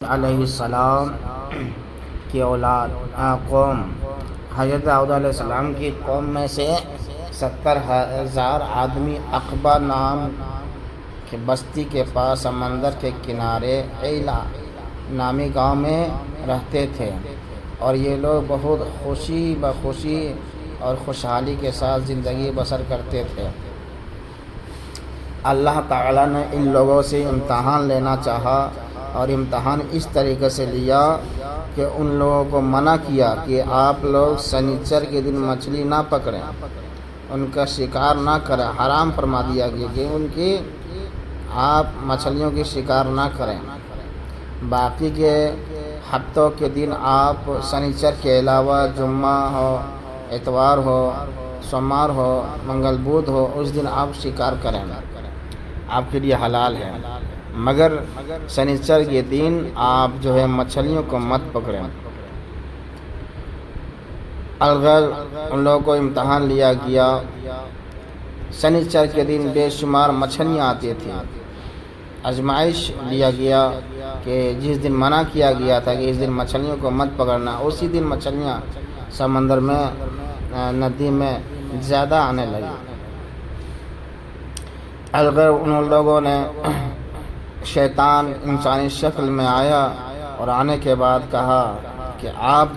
علیہ السلام کی اولاد قوم حضرت داؤد علیہ السلام کی قوم میں سے 70,000 آدمی عقبہ نام کی بستی کے پاس سمندر کے کنارے ایلا نامی گاؤں میں رہتے تھے، اور یہ لوگ بہت خوشی اور خوشحالی کے ساتھ زندگی بسر کرتے تھے۔ اللہ تعالیٰ نے ان لوگوں سے امتحان لینا چاہا، اور امتحان اس طریقے سے لیا کہ ان لوگوں کو منع کیا کہ آپ لوگ سنیچر کے دن مچھلی نہ پکڑیں، ان کا شکار نہ کریں۔ حرام فرما دیا گیا کہ آپ مچھلیوں کی شکار نہ کریں۔ باقی کے ہفتوں کے دن آپ سنیچر کے علاوہ جمعہ ہو، اتوار ہو، سوموار ہو، منگل بدھ ہو، اس دن آپ شکار کریں، آپ کے لیے حلال ہے، مگر سنیچر کے دن آپ مچھلیوں کو مت پکڑیں۔ الغرض ان لوگوں کو امتحان لیا گیا۔ سنیچر کے دن بے شمار مچھلیاں آتی تھیں۔ آزمائش لیا گیا کہ جس دن منع کیا گیا تھا کہ اس دن مچھلیوں کو مت پکڑنا، اسی دن مچھلیاں سمندر میں، ندی میں زیادہ آنے لگی۔ الغرض ان لوگوں نے شیطان انسانی شکل میں آیا، اور آنے کے بعد کہا کہ آپ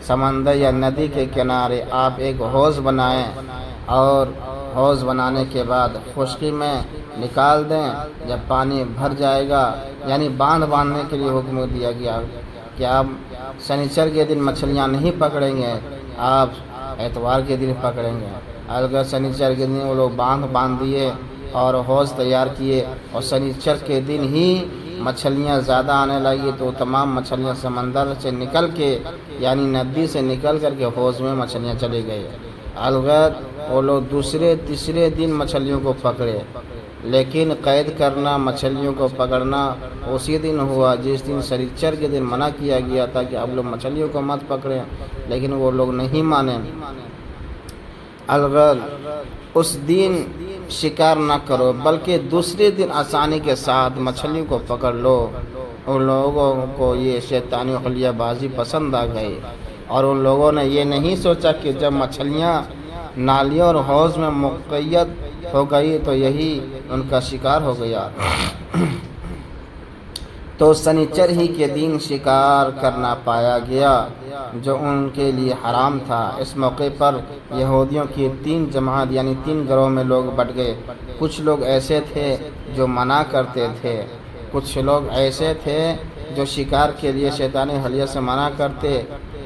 سمندر یا ندی کے کنارے آپ ایک حوض بنائیں، اور حوض بنانے کے بعد خشکی میں نکال دیں۔ جب پانی بھر جائے گا، یعنی باندھنے کے لیے حکم دیا گیا کہ آپ سنیچر کے دن مچھلیاں نہیں پکڑیں گے، آپ اتوار کے دن پکڑیں گے۔ اگر سنیچر کے دن وہ لوگ باندھ دیے اور حوض تیار کیے، اور سنیچر کے دن ہی مچھلیاں زیادہ آنے لگی، تو تمام مچھلیاں سمندر سے نکل کے، یعنی ندی سے نکل کر کے حوض میں مچھلیاں چلی گئی۔ الغرض وہ لوگ دوسرے تیسرے دن مچھلیوں کو پکڑے، لیکن قید کرنا، مچھلیوں کو پکڑنا اسی دن ہوا جس دن سنیچر کے دن منع کیا گیا تھا کہ آپ لوگ مچھلیوں کو مت پکڑیں، لیکن وہ لوگ نہیں مانے۔ الغرض اس دن شکار نہ کرو، بلکہ دوسرے دن آسانی کے ساتھ مچھلیوں کو پکڑ لو۔ ان لوگوں کو یہ شیطانی حلیہ بازی پسند آ گئی، اور ان لوگوں نے یہ نہیں سوچا کہ جب مچھلیاں نالیوں اور حوض میں مقید ہو گئی تو یہی ان کا شکار ہو گیا۔ تو سنیچر ہی کے دن شکار کرنا پایا گیا، جو ان کے لیے حرام تھا۔ اس موقع پر یہودیوں کی 3 جماعت، یعنی 3 گروہ میں لوگ بٹ گئے۔ کچھ لوگ ایسے تھے جو منع کرتے تھے، کچھ لوگ ایسے تھے جو شکار کے لیے شیطانی حلیہ سے منع کرتے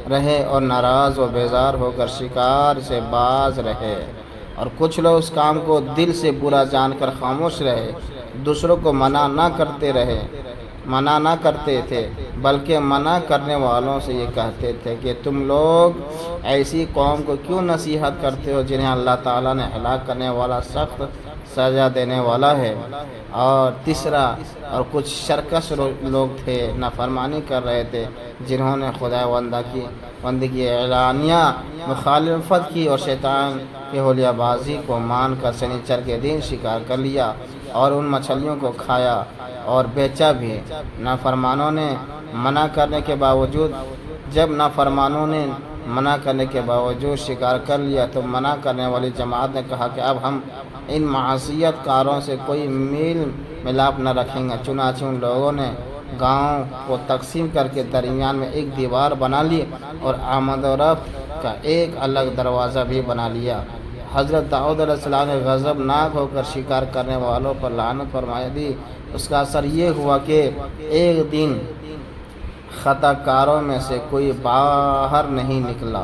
رہے اور ناراض و بیزار ہو کر شکار سے باز رہے، اور کچھ لوگ اس کام کو دل سے برا جان کر خاموش رہے، دوسروں کو منع نہ کرتے تھے، بلکہ منع کرنے والوں سے یہ کہتے تھے کہ تم لوگ ایسی قوم کو کیوں نصیحت کرتے ہو جنہیں اللہ تعالیٰ نے ہلاک کرنے والا، سخت سزا دینے والا ہے۔ اور تیسرا، اور کچھ سرکش لوگ تھے، نافرمانی کر رہے تھے، جنہوں نے خدا بندی کی اعلانیہ مخالفت کی اور شیطان کی حلیہ بازی کو مان کر سنیچر کے دن شکار کر لیا اور ان مچھلیوں کو کھایا اور بیچا بھی۔ جب نافرمانوں نے منع کرنے کے باوجود شکار کر لیا، تو منع کرنے والی جماعت نے کہا کہ اب ہم ان معصیت کاروں سے کوئی میل ملاپ نہ رکھیں گے۔ چنانچہ ان لوگوں نے گاؤں کو تقسیم کر کے درمیان میں ایک دیوار بنا لی اور آمد و رفت کا ایک الگ دروازہ بھی بنا لیا۔ حضرت داؤد علیہ السلام نے غضبناک ہو کر شکار کرنے والوں پر لعنت فرما دی۔ اس کا اثر یہ ہوا کہ ایک دن خطا کاروں میں سے کوئی باہر نہیں نکلا،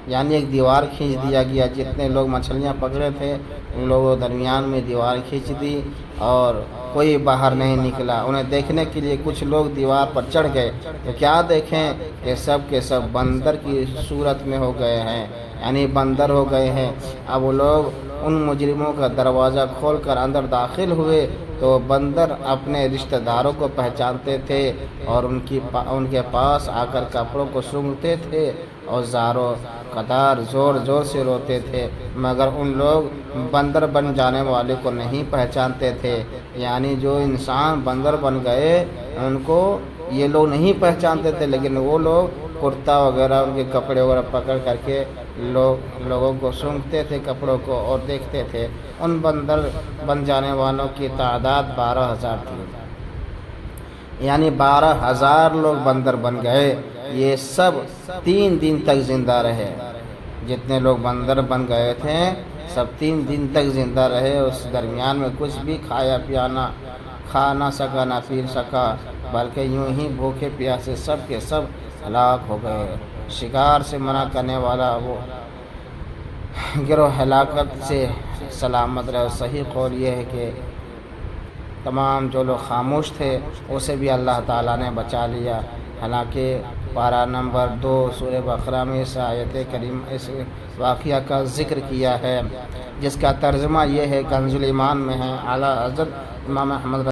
یعنی ایک دیوار کھینچ دیا گیا۔ جتنے لوگ مچھلیاں پکڑے تھے ان لوگوں درمیان میں دیوار کھینچ دی اور کوئی باہر نہیں نکلا۔ انہیں دیکھنے کے لیے کچھ لوگ دیوار پر چڑھ گئے تو کیا دیکھیں کہ سب کے سب بندر کی صورت میں ہو گئے ہیں، یعنی بندر ہو گئے ہیں۔ اب وہ لوگ ان مجرموں کا دروازہ کھول کر اندر داخل ہوئے تو بندر اپنے رشتہ داروں کو پہچانتے تھے اور ان کے پاس آ کر کپڑوں کو سونگھتے تھے اور زاروں قدار زور زور سے روتے تھے، مگر ان لوگ بندر بن جانے والے کو نہیں پہچانتے تھے، یعنی جو انسان بندر بن گئے ان کو یہ لوگ نہیں پہچانتے تھے، لیکن وہ لوگ کرتا وغیرہ ان کے کپڑے وغیرہ پکڑ کر کے لوگوں کو سونگھتے تھے کپڑوں کو اور دیکھتے تھے۔ ان بندر بن جانے والوں کی تعداد 12,000 تھی، یعنی 12,000 لوگ بندر بن گئے۔ یہ سب 3 دن تک زندہ رہے، جتنے لوگ بندر بن گئے تھے سب 3 دن تک زندہ رہے۔ اس درمیان میں کچھ بھی کھا نہ سکا نہ پی سکا، بلکہ یوں ہی بھوکے پیاسے سب کے سب ہلاک ہو گئے۔ شکار سے منع کرنے والا وہ گروہ ہلاکت سے سلامت رہے۔ صحیح قول یہ ہے کہ تمام جو لوگ خاموش تھے اسے بھی اللہ تعالیٰ نے بچا لیا۔ حالانکہ پارہ نمبر 2 سورہ بقرہ میں اس آیت کریم اس واقعہ کا ذکر کیا ہے، جس کا ترجمہ یہ ہے، کنز ایمان میں ہے۔ اعلیٰ حضرت امام احمد